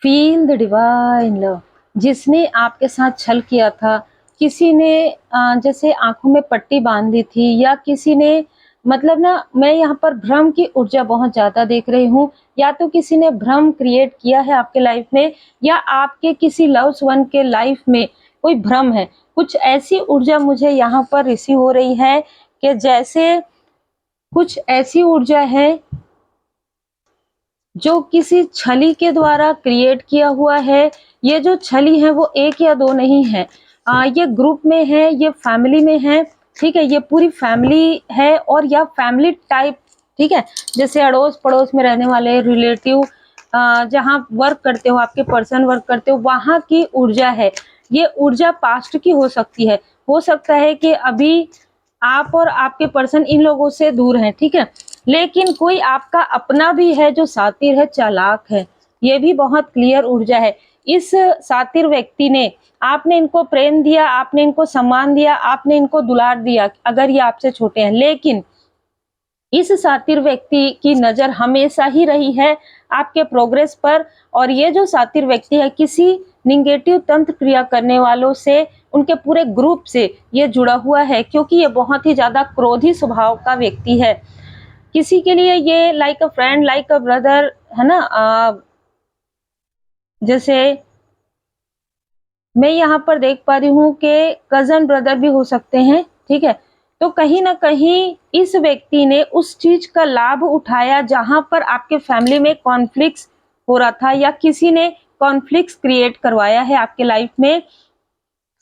Feel the divine love. जिसने आपके साथ छल किया था, किसी ने जैसे आंखों में पट्टी बांध दी थी, या किसी ने मतलब ना, मैं यहाँ पर भ्रम की ऊर्जा बहुत ज्यादा देख रही हूँ। या तो किसी ने भ्रम क्रिएट किया है आपके लाइफ में, या आपके किसी लव्ड वन के लाइफ में कोई भ्रम है। कुछ ऐसी ऊर्जा मुझे यहाँ पर रिसीव हो रही है कि जैसे कुछ ऐसी ऊर्जा है जो किसी छली के द्वारा क्रिएट किया हुआ है। ये जो छली है वो एक या दो नहीं है, ये ग्रुप में है, ये फैमिली में है, ठीक है। ये पूरी फैमिली है, और या फैमिली टाइप, ठीक है। जैसे अड़ोस पड़ोस में रहने वाले रिलेटिव, जहाँ वर्क करते हो, आपके पर्सन वर्क करते हो, वहां की ऊर्जा है। ये ऊर्जा पास्ट की हो सकती है। हो सकता है कि अभी आप और आपके पर्सन इन लोगों से दूर हैं, ठीक है। लेकिन कोई आपका अपना भी है जो शातिर है, चालाक है। ये भी बहुत क्लियर ऊर्जा है। इस शातिर व्यक्ति ने, आपने इनको प्रेम दिया, आपने इनको सम्मान दिया, आपने इनको दुलार दिया, अगर ये आपसे छोटे हैं, लेकिन इस शातिर व्यक्ति की नजर हमेशा ही रही है आपके प्रोग्रेस पर। और ये जो शातिर व्यक्ति है, किसी निगेटिव तंत्र क्रिया करने वालों से, उनके पूरे ग्रुप से ये जुड़ा हुआ है, क्योंकि ये बहुत ही ज्यादा क्रोधी स्वभाव का व्यक्ति है। किसी के लिए ये like a friend, like a brother, है ना। जैसे मैं यहाँ पर देख पा रही हूँ कि कजन ब्रदर भी हो सकते हैं, ठीक है। तो कहीं ना कहीं इस व्यक्ति ने उस चीज का लाभ उठाया जहां पर आपके फैमिली में कॉन्फ्लिक्ट्स हो रहा था, या किसी ने कॉन्फ्लिक्ट्स क्रिएट करवाया है आपके लाइफ में,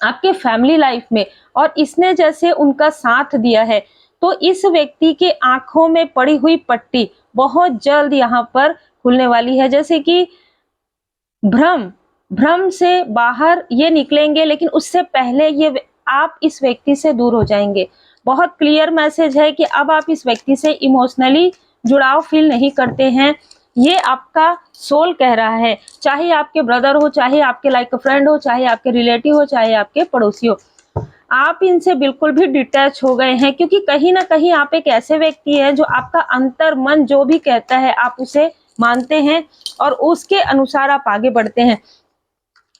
आपके फैमिली लाइफ में, और इसने जैसे उनका साथ दिया है। तो इस व्यक्ति के आंखों में पड़ी हुई पट्टी बहुत जल्द यहाँ पर खुलने वाली है। जैसे कि भ्रम भ्रम से बाहर ये निकलेंगे, लेकिन उससे पहले ये आप इस व्यक्ति से दूर हो जाएंगे। बहुत क्लियर मैसेज है कि अब आप इस व्यक्ति से इमोशनली जुड़ाव फील नहीं करते हैं। ये आपका सोल कह रहा है, चाहे आपके ब्रदर हो, चाहे आपके लाइक फ्रेंड हो, चाहे आपके रिलेटिव हो, चाहे आपके पड़ोसी हो, आप इनसे बिल्कुल भी डिटैच हो गए हैं। क्योंकि कहीं ना कहीं आप एक ऐसे व्यक्ति हैं जो आपका अंतर मन जो भी कहता है आप उसे मानते हैं, और उसके अनुसार आप आगे बढ़ते हैं।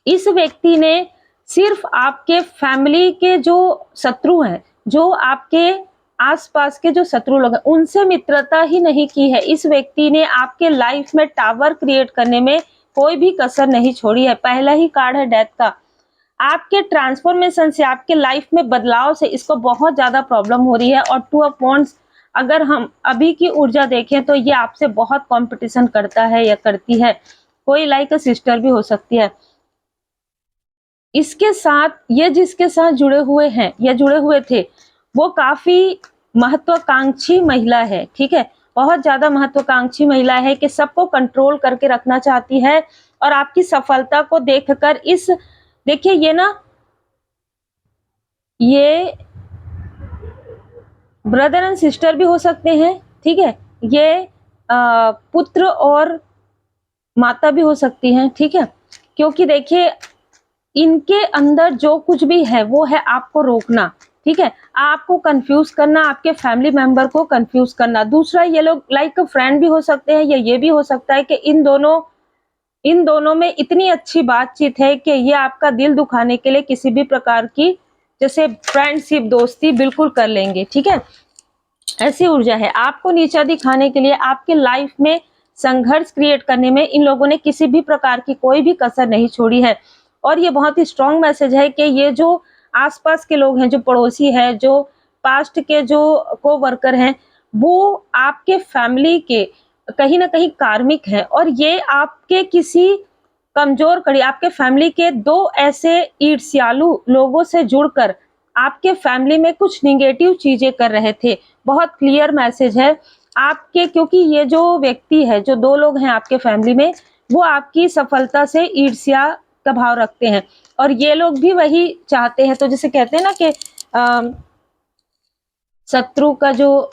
इस व्यक्ति ने सिर्फ आपके फैमिली के जो शत्रु हैं, जो आपके आसपास के जो शत्रु लोग हैं, उनसे मित्रता ही नहीं की है। इस व्यक्ति ने आपके लाइफ में टावर क्रिएट करने में कोई भी कसर नहीं छोड़ी है। पहला ही कार्ड है डेथ का। आपके ट्रांसफॉर्मेशन से, आपके लाइफ में बदलाव से इसको बहुत ज्यादा प्रॉब्लम हो रही है। और टू ऑफ वांड्स, अगर हम अभी की ऊर्जा देखें तो ये आपसे बहुत कंपटीशन करता है या करती है। कोई लाइक सिस्टर भी हो सकती है। इसके साथ ये जिसके साथ जुड़े हुए हैं या जुड़े हुए थे, वो काफी महत्वाकांक्षी महिला है, ठीक है। बहुत ज्यादा महत्वाकांक्षी महिला है कि सबको कंट्रोल करके रखना चाहती है। और आपकी सफलता को देखकर इस, देखिए ये ना, ये ब्रदर एंड सिस्टर भी हो सकते हैं, ठीक है। ये पुत्र और माता भी हो सकती हैं, ठीक है। क्योंकि देखिए इनके अंदर जो कुछ भी है वो है आपको रोकना, ठीक है। आपको कंफ्यूज करना, आपके फैमिली मेंबर को कंफ्यूज करना। दूसरा, ये लोग लाइक फ्रेंड भी हो सकते हैं, या ये भी हो सकता है कि इन दोनों में इतनी अच्छी बातचीत है कि ये आपका दिल दुखाने के लिए किसी भी प्रकार की जैसे फ्रेंडशिप, दोस्ती बिल्कुल कर लेंगे, ठीक है। ऐसी ऊर्जा है। आपको नीचा दिखाने के लिए, आपके लाइफ में संघर्ष क्रिएट करने में इन लोगों ने किसी भी प्रकार की कोई भी कसर नहीं छोड़ी है। और ये बहुत ही स्ट्रॉन्ग मैसेज है कि ये जो आसपास के लोग हैं, जो पड़ोसी हैं, जो पास्ट के जो को वर्कर हैं, वो आपके फैमिली के कहीं ना कहीं कार्मिक है। और ये आपके किसी कमजोर कड़ी, आपके फैमिली के दो ऐसे ईर्ष्यालु लोगों से जुड़कर आपके फैमिली में कुछ निगेटिव चीजें कर रहे थे। बहुत क्लियर मैसेज है आपके, क्योंकि ये जो व्यक्ति है, जो दो लोग हैं आपके फैमिली में, वो आपकी सफलता से ईर्ष्या का भाव रखते हैं। और ये लोग भी वही चाहते हैं। तो जैसे कहते हैं ना कि शत्रु का जो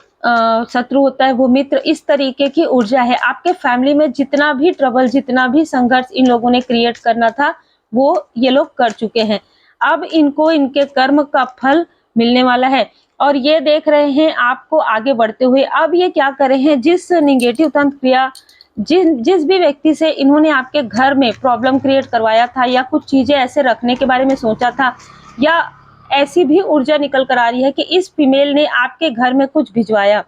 शत्रु होता है वो मित्र, इस तरीके की ऊर्जा है। आपके फैमिली में जितना भी ट्रबल, जितना भी संघर्ष इन लोगों ने क्रिएट करना था, वो ये लोग कर चुके हैं। अब इनको इनके कर्म का फल मिलने वाला है। और ये देख रहे हैं आपको आगे बढ़ते हुए। अब ये क्या कर रहे हैं, जिस निगेटिव तंत्र क्रिया जिस भी व्यक्ति से इन्होंने आपके घर में प्रॉब्लम क्रिएट करवाया था या कुछ चीजें ऐसे रखने के बारे में सोचा था, या ऐसी भी ऊर्जा निकल कर आ रही है कि इस फीमेल ने आपके घर में कुछ भिजवाया,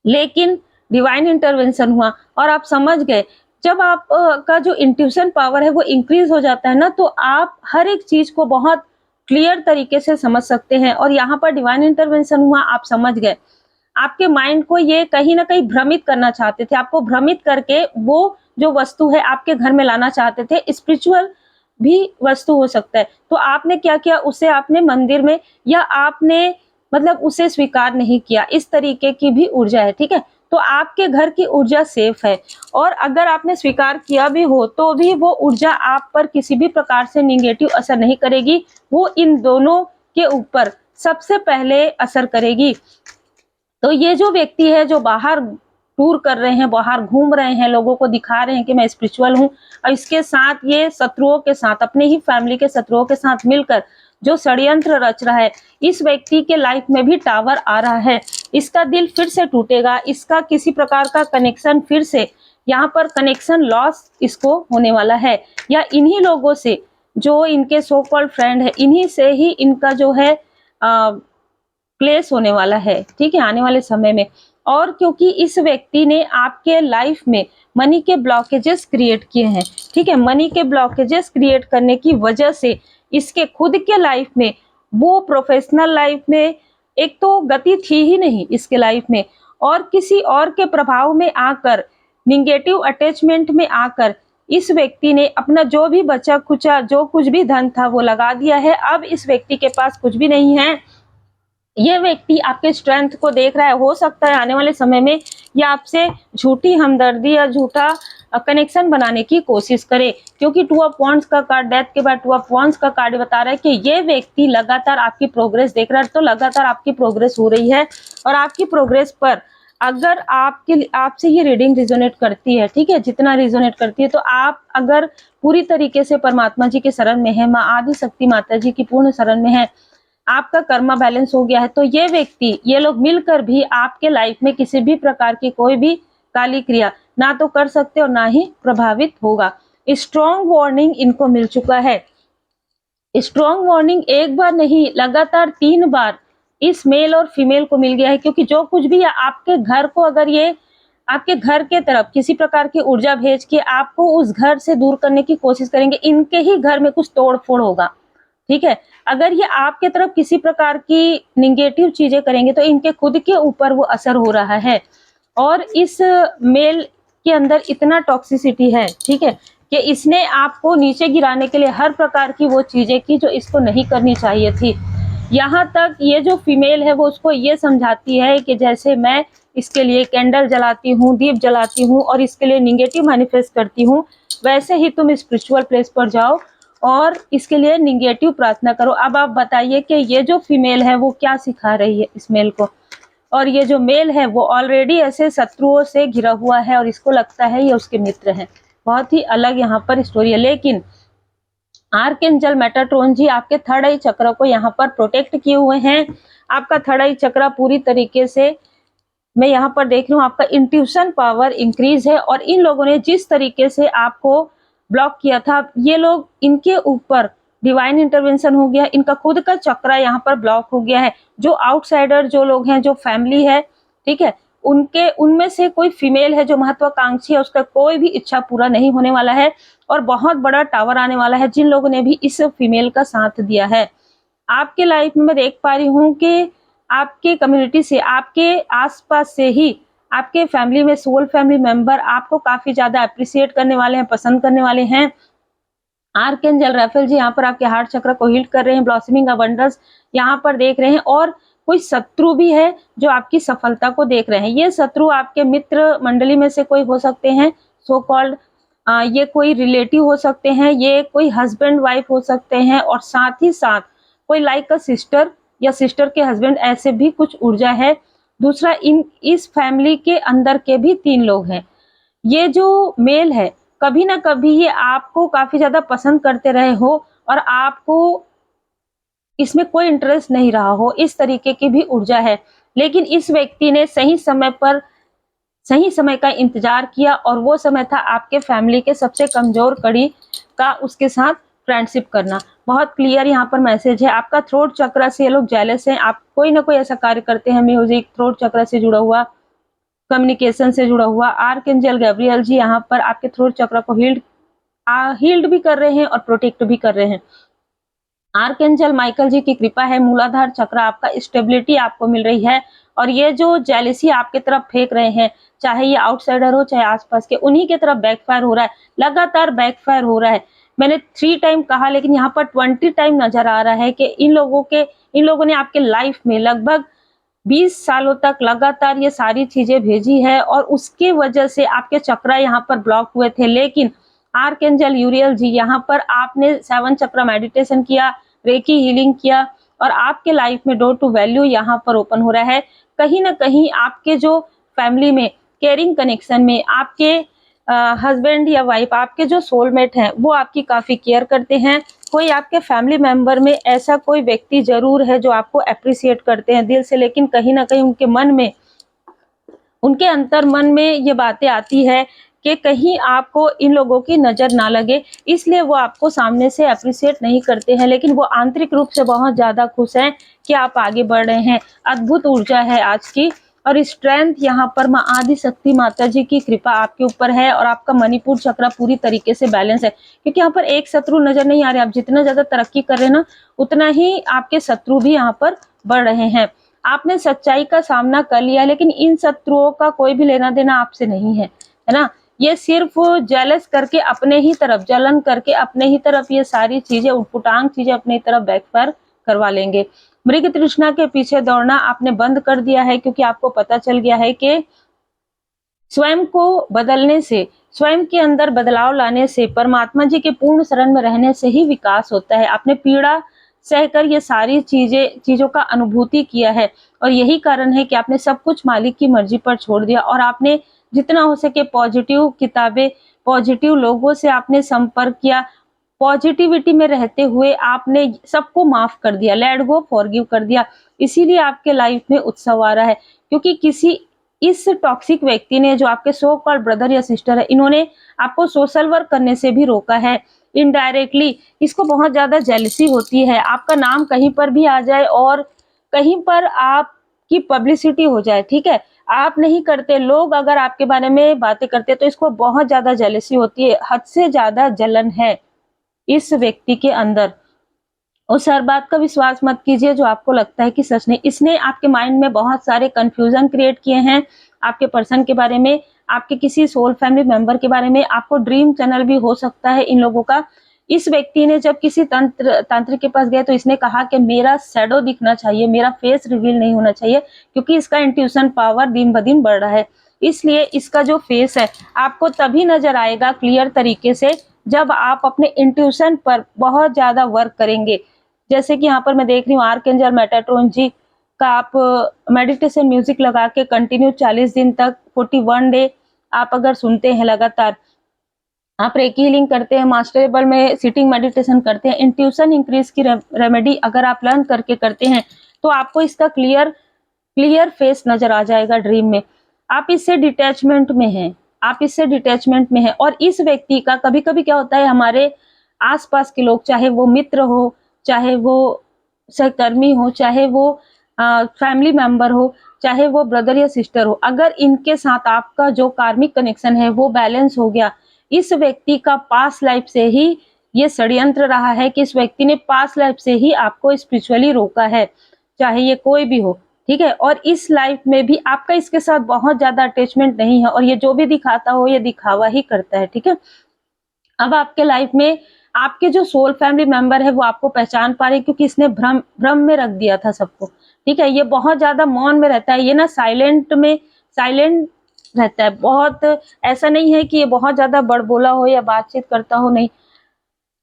लेकिन डिवाइन इंटरवेंशन हुआ और आप समझ गए। जब आप का जो इंट्यूशन पावर है वो इंक्रीज हो जाता है ना, तो आप हर एक चीज को बहुत क्लियर तरीके से समझ सकते हैं। और यहाँ पर डिवाइन इंटरवेंशन हुआ, आप समझ गए। आपके माइंड को ये कहीं ना कहीं भ्रमित करना चाहते थे, आपको भ्रमित करके वो जो वस्तु है आपके घर में लाना चाहते थे। स्पिरिचुअल भी वस्तु हो सकता है, तो आपने क्या किया, उसे आपने मंदिर में, या आपने मतलब उसे स्वीकार नहीं किया। इस तरीके की भी ऊर्जा है, ठीक है। तो आपके घर की ऊर्जा सेफ है, और अगर आपने स्वीकार किया भी हो तो भी वो ऊर्जा आप पर किसी भी प्रकार से निगेटिव असर नहीं करेगी, वो इन दोनों के ऊपर सबसे पहले असर करेगी। तो ये जो व्यक्ति है जो बाहर टूर कर रहे हैं, बाहर घूम रहे हैं, लोगों को दिखा रहे हैं कि मैं स्पिरिचुअल हूँ, और इसके साथ ये शत्रुओं के साथ, अपने ही फैमिली के शत्रुओं के साथ मिलकर जो षड्यंत्र रच रहा है, इस व्यक्ति के लाइफ में भी टावर आ रहा है। इसका दिल फिर से टूटेगा, इसका किसी प्रकार का कनेक्शन फिर से, यहाँ पर कनेक्शन लॉस इसको होने वाला है, या इन्हीं लोगों से जो इनके सो कॉल्ड फ्रेंड है, इन्हीं से ही इनका जो है क्लेश होने वाला है, ठीक है, आने वाले समय में। और क्योंकि इस व्यक्ति ने आपके लाइफ में मनी के ब्लॉकेजेस क्रिएट किए हैं, ठीक है, मनी के ब्लॉकेजेस क्रिएट करने की वजह से इसके खुद के लाइफ में, वो प्रोफेशनल लाइफ में एक तो गति थी ही नहीं इसके लाइफ में, और किसी और के प्रभाव में आकर, निगेटिव अटैचमेंट में आकर इस व्यक्ति ने अपना जो भी बचा खुचा, जो कुछ भी धन था वो लगा दिया है। अब इस व्यक्ति के पास कुछ भी नहीं है। ये व्यक्ति आपके स्ट्रेंथ को देख रहा है, हो सकता है आने वाले समय में ये आपसे झूठी हमदर्दी या झूठा कनेक्शन बनाने की कोशिश करे, क्योंकि टू ऑफ वॉन्ड्स का कार्ड, डेथ के बाद टू ऑफ वॉन्ड्स का कार्ड बता रहा है कि ये व्यक्ति लगातार आपकी प्रोग्रेस देख रहा है। तो लगातार आपकी प्रोग्रेस हो रही है, और आपकी प्रोग्रेस पर अगर आपसे ये रीडिंग रिजोनेट करती है, ठीक है, जितना रिजोनेट करती है, तो आप अगर पूरी तरीके से परमात्मा जी के शरण में है, माँ आदि शक्ति माता जी की पूर्ण शरण में है, आपका कर्मा बैलेंस हो गया है, तो ये व्यक्ति, ये लोग मिलकर भी आपके लाइफ में किसी भी प्रकार की कोई भी काली क्रिया ना तो कर सकते और ना ही प्रभावित होगा। स्ट्रॉन्ग वार्निंग इनको मिल चुका है। स्ट्रॉन्ग वार्निंग एक बार नहीं, लगातार 3 बार इस मेल और फीमेल को मिल गया है, क्योंकि जो कुछ भी आपके घर को, अगर ये आपके घर के तरफ किसी प्रकार की ऊर्जा भेज के आपको उस घर से दूर करने की कोशिश करेंगे, इनके ही घर में कुछ तोड़-फोड़ होगा, ठीक है। अगर ये आपके तरफ किसी प्रकार की निगेटिव चीजें करेंगे तो इनके खुद के ऊपर वो असर हो रहा है। और इस मेल के अंदर इतना टॉक्सिसिटी है, ठीक है, कि इसने आपको नीचे गिराने के लिए हर प्रकार की वो चीजें की जो इसको नहीं करनी चाहिए थी। यहाँ तक ये जो फीमेल है वो उसको ये समझाती है कि जैसे मैं इसके लिए कैंडल जलाती हूँ, दीप जलाती हूँ और इसके लिए निगेटिव मैनिफेस्ट करती हूँ, वैसे ही तुम स्पिरिचुअल प्लेस पर जाओ और इसके लिए निगेटिव प्रार्थना करो। अब आप बताइए कि ये जो फीमेल है वो क्या सिखा रही है इस मेल को, और ये जो मेल है वो ऑलरेडी ऐसे शत्रुओं से घिरा हुआ है और इसको लगता है ये उसके मित्र हैं। बहुत ही अलग यहाँ पर स्टोरी है। लेकिन आर्कएंजल मेटाट्रॉन जी आपके थर्ड आई चक्र को यहाँ पर प्रोटेक्ट किए हुए हैं। आपका थर्ड आई चक्र पूरी तरीके से, मैं यहाँ पर देख रही हूँ, आपका इंट्यूशन पावर इंक्रीज है। और इन लोगों ने जिस तरीके से आपको ब्लॉक किया था, ये लोग, इनके ऊपर डिवाइन इंटरवेंशन हो गया, इनका खुद का चक्रा यहाँ पर ब्लॉक हो गया है। जो आउटसाइडर जो लोग हैं, जो फैमिली है, ठीक है, उनके उनमें से कोई फीमेल है जो महत्वाकांक्षी है, उसका कोई भी इच्छा पूरा नहीं होने वाला है और बहुत बड़ा टावर आने वाला है जिन लोगों ने भी इस फीमेल का साथ दिया है। आपके लाइफ में मैं देख पा रही हूँ कि आपके कम्युनिटी से, आपके आसपास से ही आपके फैमिली में सोल फैमिली मेंबर आपको काफी ज्यादा अप्रिशिएट करने वाले हैं, पसंद करने वाले हैं। आर्कएंजल राफेल जी यहाँ पर आपके हार्ट चक्र को हील कर रहे हैं, ब्लॉसमिंग अबंडेंस यहाँ पर देख रहे हैं। और कोई शत्रु भी है जो आपकी सफलता को देख रहे हैं। ये शत्रु आपके मित्र मंडली में से कोई हो सकते हैं, सो कॉल्ड, ये कोई रिलेटिव हो सकते हैं, ये कोई हस्बैंड वाइफ हो सकते हैं, और साथ ही साथ कोई लाइक अ सिस्टर या सिस्टर के हस्बैंड, ऐसे भी कुछ ऊर्जा है। दूसरा, इस फैमिली के अंदर के भी 3 लोग हैं। ये जो मेल है, कभी ना कभी ये आपको काफी ज्यादा पसंद करते रहे हो और आपको इसमें कोई इंटरेस्ट नहीं रहा हो, इस तरीके की भी ऊर्जा है। लेकिन इस व्यक्ति ने सही समय पर सही समय का इंतजार किया और वो समय था आपके फैमिली के सबसे कमजोर कड़ी का उसके साथ फ्रेंडशिप करना। बहुत क्लियर यहाँ पर मैसेज है। आपका थ्रोट चक्र से ये लोग जेलस हैं। आप कोई ना कोई ऐसा कार्य करते हैं, म्यूजिक, थ्रोट चक्र से जुड़ा हुआ, कम्युनिकेशन से जुड़ा हुआ। आर्कएंजल गैब्रियल जी यहाँ पर आपके थ्रोट चक्र को हील्ड भी कर रहे हैं और प्रोटेक्ट भी कर रहे हैं। आर्कएंजल माइकल जी की कृपा है, मूलाधार चक्र आपका स्टेबिलिटी आपको मिल रही है। और ये जो जेलिसी आपके तरफ फेंक रहे हैं, चाहे ये आउटसाइडर हो चाहे आसपास के, उन्हीं के तरफ बैकफायर हो रहा है, लगातार बैकफायर हो रहा है। मैंने 3 टाइम कहा, लेकिन यहाँ पर 20 टाइम नजर आ रहा है कि इन लोगों ने आपके लाइफ में लगभग 20 सालों तक लगातार ये सारी चीजें भेजी है और उसकी वजह से आपके चक्रा यहाँ पर ब्लॉक हुए थे। लेकिन आर्कएंजल यूरियल जी यहाँ पर आपने 7 चक्रा मेडिटेशन किया, रेकी हीलिंग किया और आपके लाइफ में डोर टू वैल्यू यहाँ पर ओपन हो रहा है। कहीं ना कहीं आपके जो फैमिली में केयरिंग कनेक्शन में आपके हस्बैंड या वाइफ, आपके जो सोलमेट हैं, वो आपकी काफी केयर करते हैं। कोई आपके फैमिली मेंबर में ऐसा कोई व्यक्ति जरूर है जो आपको अप्रिशिएट करते हैं दिल से, लेकिन कहीं ना कहीं उनके मन में, उनके अंतर मन में ये बातें आती है कि कहीं आपको इन लोगों की नजर ना लगे, इसलिए वो आपको सामने से अप्रिशिएट नहीं करते हैं, लेकिन वो आंतरिक रूप से बहुत ज्यादा खुश हैं कि आप आगे बढ़ रहे हैं। अद्भुत ऊर्जा है आज की और स्ट्रेंथ यहाँ पर माँ आदि शक्ति माता जी की कृपा आपके ऊपर है और आपका मणिपुर चक्र पूरी तरीके से बैलेंस है, क्योंकि यहाँ पर एक शत्रु नजर नहीं आ रहे। आप जितना ज्यादा तरक्की कर रहे हैं ना, उतना ही आपके शत्रु भी यहाँ पर बढ़ रहे हैं। आपने सच्चाई का सामना कर लिया, लेकिन इन शत्रुओं का कोई भी लेना देना आपसे नहीं है, है ना। ये सिर्फ जेलस करके अपने ही तरफ, जलन करके अपने ही तरफ ये सारी चीजें, उटपुटांग चीजें अपने ही तरफ बैकफायर करवा लेंगे। मृग तृष्णा के पीछे दौड़ना आपने बंद कर दिया है, क्योंकि आपको पता चल गया है कि स्वयं को बदलने से, स्वयं के अंदर बदलाव लाने से, परमात्मा जी के पूर्ण शरण में रहने से ही विकास होता है। आपने पीड़ा सहकर ये सारी चीजों का अनुभूति किया है और यही कारण है कि आपने सब कुछ मालिक की मर्जी पर छोड़ दिया और आपने जितना हो सके पॉजिटिव किताबें, पॉजिटिव लोगों से आपने संपर्क किया, पॉजिटिविटी में रहते हुए आपने सबको माफ कर दिया, लेट गो, फॉरगिव कर दिया। इसीलिए आपके लाइफ में उत्सव आ रहा है, क्योंकि इस टॉक्सिक व्यक्ति ने, जो आपके सो कॉल्ड ब्रदर या सिस्टर है, इन्होंने आपको सोशल वर्क करने से भी रोका है इनडायरेक्टली। इसको बहुत ज्यादा जेलसी होती है, आपका नाम कहीं पर भी आ जाए और कहीं पर आपकी पब्लिसिटी हो जाए, ठीक है, आप नहीं करते, लोग अगर आपके बारे में बातें करते तो इसको बहुत ज्यादा जेलसी होती है, हद से ज्यादा जलन है इस व्यक्ति के अंदर। उस हर बात का विश्वास मत कीजिए जो आपको लगता है कि सच नहीं। इसने आपके माइंड में बहुत सारे कंफ्यूजन क्रिएट किए हैं आपके पर्सन के बारे में, आपके किसी सोल फैमिली मेंबर के बारे में। आपको ड्रीम चैनल भी हो सकता है इन लोगों का। इस व्यक्ति ने जब किसी तांत्रिक के पास गए तो इसने कहा कि मेरा शैडो दिखना चाहिए, मेरा फेस रिवील नहीं होना चाहिए, क्योंकि इसका इंट्यूशन पावर दिन ब दिन बढ़ रहा है। इसलिए इसका जो फेस है आपको तभी नजर आएगा क्लियर तरीके से जब आप अपने इंट्यूशन पर बहुत ज्यादा वर्क करेंगे। जैसे कि यहाँ पर मैं देख रही हूँ आर्कएंजल मेटाट्रॉन जी का, आप मेडिटेशन म्यूजिक लगा के कंटिन्यू 40 दिन तक 41 डे आप अगर सुनते हैं लगातार, आप रेकी हीलिंग करते हैं, मास्टरेबल में सिटिंग मेडिटेशन करते हैं, इंट्यूशन इंक्रीज की रेमेडी अगर आप लर्न करके करते हैं, तो आपको इसका क्लियर फेस नजर आ जाएगा ड्रीम में। आप इससे डिटैचमेंट में हैं, आप इससे डिटैचमेंट में हैं। और इस व्यक्ति का कभी कभी क्या होता है, हमारे आसपास के लोग, चाहे वो मित्र हो, चाहे वो सहकर्मी हो, चाहे वो फैमिली मेंबर हो, चाहे वो ब्रदर या सिस्टर हो, अगर इनके साथ आपका जो कार्मिक कनेक्शन है वो बैलेंस हो गया, इस व्यक्ति का पास्ट लाइफ से ही ये षड्यंत्र रहा है कि इस व्यक्ति ने पास्ट लाइफ से ही आपको स्पिरिचुअली रोका है, चाहे ये कोई भी हो, ठीक है। और इस लाइफ में भी आपका इसके साथ बहुत ज्यादा अटैचमेंट नहीं है और ये जो भी दिखाता हो ये दिखावा ही करता है, ठीक है। अब आपके लाइफ में आपके जो सोल फैमिली मेंबर है वो आपको पहचान पा रहे, क्योंकि इसने भ्रम में रख दिया था सबको, ठीक है। ये बहुत ज्यादा मौन में रहता है, ये ना साइलेंट रहता है बहुत। ऐसा नहीं है कि ये बहुत ज्यादा बड़बोला हो या बातचीत करता हो, नहीं,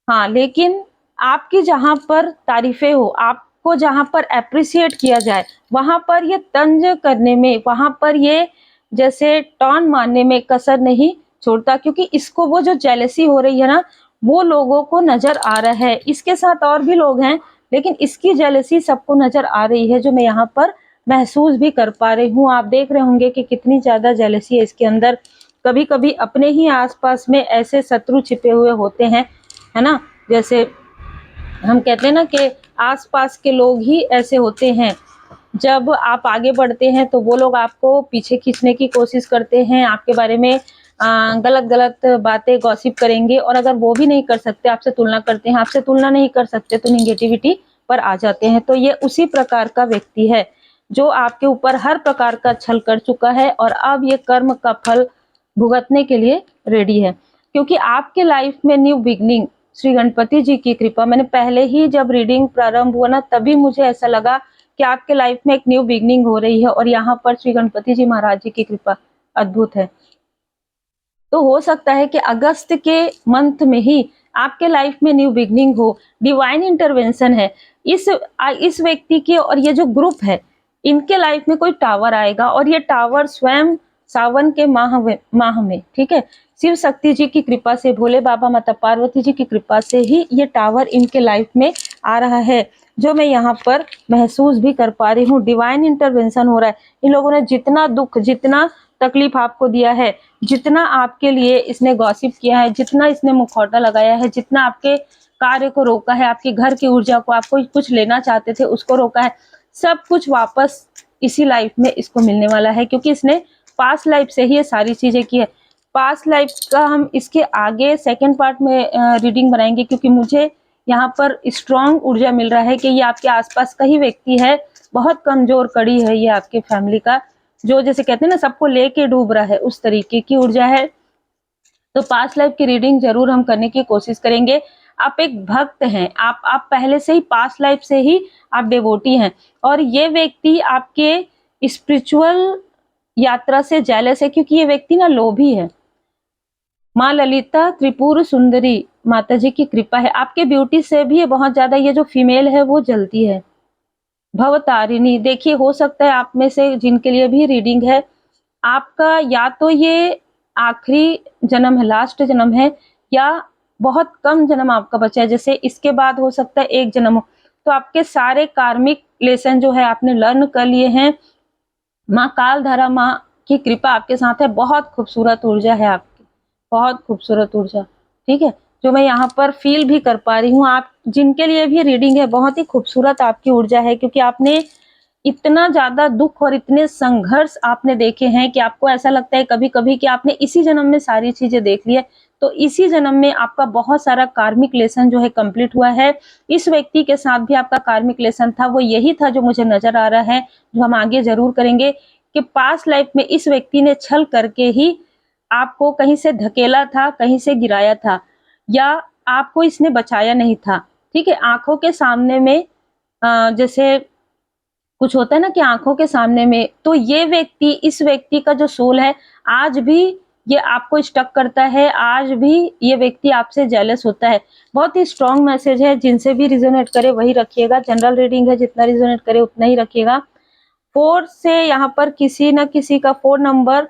हाँ, लेकिन आपकी जहां पर तारीफें हो, आपको जहां पर अप्रिशिएट किया जाए, वहां पर ये तंज करने में, वहां पर ये जैसे टॉन मारने में कसर नहीं छोड़ता, क्योंकि इसको वो जो जेलसी हो रही है ना, वो लोगों को नजर आ रहा है। इसके साथ और भी लोग हैं, लेकिन इसकी जेलसी सबको नजर आ रही है, जो मैं यहाँ पर महसूस भी कर पा रही हूँ। आप देख रहे होंगे कि कितनी ज़्यादा जेलसी है इसके अंदर। कभी-कभी अपने ही आस-पास में ऐसे शत्रु छिपे हुए होते हैं, है ना? जैसे हम कहते हैं ना कि आस-पास के लोग ही ऐसे होते हैं। जब आप आगे बढ़ते हैं तो वो लोग आपको पीछे खींचने की कोशिश करते हैं, आपके बारे में गलत-गलत बातें गॉसिप करेंगे, और अगर वो भी नहीं कर सकते, आपसे तुलना करते हैं, आपसे तुलना नहीं कर सकते तो नेगेटिविटी पर आ जाते हैं। तो ये उसी प्रकार का व्यक्ति है, जो आपके ऊपर हर प्रकार का छल कर चुका है और अब ये कर्म का फल भुगतने के लिए रेडी है। क्योंकि आपके लाइफ में न्यू बिगिनिंग, श्री गणपति जी की कृपा, मैंने पहले ही जब रीडिंग प्रारंभ हुआ ना, तभी मुझे ऐसा लगा कि आपके लाइफ में एक न्यू बिगिनिंग हो रही है, और यहाँ पर श्री गणपति जी महाराज जी की कृपा अद्भुत है। तो हो सकता है कि अगस्त के मंथ में ही आपके लाइफ में न्यू बिगिनिंग हो, डिवाइन इंटरवेंशन है। इस व्यक्ति के और ये जो ग्रुप है, इनके लाइफ में कोई टावर आएगा, और ये टावर स्वयं सावन के माह में, ठीक है, शिव शक्ति जी की कृपा से, भोले बाबा माता पार्वती जी की कृपा से ही ये टावर इनके लाइफ में आ रहा है, जो मैं यहाँ पर महसूस भी कर पा रही हूँ। डिवाइन इंटरवेंशन हो रहा है। इन लोगों ने जितना दुख, जितना तकलीफ आपको दिया है, जितना आपके लिए इसने गॉसिप किया है, जितना इसने मुखौटा लगाया है, जितना आपके कार्य को रोका है, आपके घर की ऊर्जा को, आपको कुछ लेना चाहते थे उसको रोका है, सब कुछ वापस इसी लाइफ में इसको मिलने वाला है, क्योंकि इसने पास्ट लाइफ से ही ये सारी चीजें की है। पास्ट लाइफ का हम इसके आगे सेकंड पार्ट में रीडिंग बनाएंगे, क्योंकि मुझे यहाँ पर स्ट्रॉन्ग ऊर्जा मिल रहा है कि ये आपके आसपास का ही व्यक्ति है, बहुत कमजोर कड़ी है ये आपके फैमिली का, जो जैसे कहते हैं ना सबको लेके डूब रहा है, उस तरीके की ऊर्जा है। तो पास्ट लाइफ की रीडिंग जरूर हम करने की कोशिश करेंगे। आप एक भक्त हैं, आप पहले से ही पास्ट लाइफ से ही आप डिवोटी हैं, और ये व्यक्ति आपके स्पिरिचुअल यात्रा से जेलस है, क्योंकि ये व्यक्ति ना लोभी है। माँ ललिता त्रिपुर सुंदरी माता जी की कृपा है, आपके ब्यूटी से भी ये बहुत ज्यादा, ये जो फीमेल है वो जलती है। भवतारिणी, देखिए हो सकता है आप में से जिनके लिए भी रीडिंग है, आपका या तो ये आखिरी जन्म है, लास्ट जन्म है, या बहुत कम जन्म आपका बचा है, जैसे इसके बाद हो सकता है एक जन्म हो। तो आपके सारे कार्मिक लेसन जो है आपने लर्न कर लिए हैं। माँ कालधारा माँ की कृपा आपके साथ है। बहुत खूबसूरत ऊर्जा है आपकी, बहुत खूबसूरत ऊर्जा, ठीक है, जो मैं यहाँ पर फील भी कर पा रही हूँ। आप जिनके लिए भी रीडिंग है, बहुत ही खूबसूरत आपकी ऊर्जा है, क्योंकि आपने इतना ज्यादा दुख और इतने संघर्ष आपने देखे हैं कि आपको ऐसा लगता है कभी कभी कि आपने इसी जन्म में सारी चीजें देख ली है। तो इसी जन्म में आपका बहुत सारा कार्मिक लेसन जो है कंप्लीट हुआ है। इस व्यक्ति के साथ भी आपका कार्मिक लेसन था, वो यही था जो मुझे नजर आ रहा है, जो हम आगे जरूर करेंगे, कि पास्ट लाइफ में इस व्यक्ति ने छल करके ही आपको कहीं से धकेला था, कहीं से गिराया था, या आपको इसने बचाया नहीं था, ठीक है। आंखों के सामने में जैसे कुछ होता है ना कि आंखों के सामने में, तो ये व्यक्ति, इस व्यक्ति का जो सोल है, आज भी ये आपको स्टक करता है, आज भी ये व्यक्ति आपसे जेलस होता है। बहुत ही स्ट्रॉन्ग मैसेज है, जिनसे भी रिजोनेट करे वही रखिएगा। जनरल रीडिंग है, जितना रिजोनेट करे उतना ही रखिएगा। 4 से यहाँ पर किसी न किसी का 4 नंबर,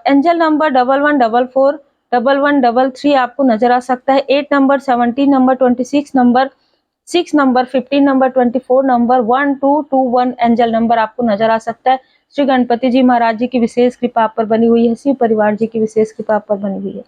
एंजल नंबर 1144 1133 आपको नजर आ सकता है। 8 number, 17 number, 26 number, 6 number, 15 number, 24 number, 1221 angel number आपको नजर आ सकता है। श्री गणपति जी महाराज जी की विशेष कृपा आप पर बनी हुई है, शिव परिवार जी की विशेष कृपा आप पर बनी हुई है।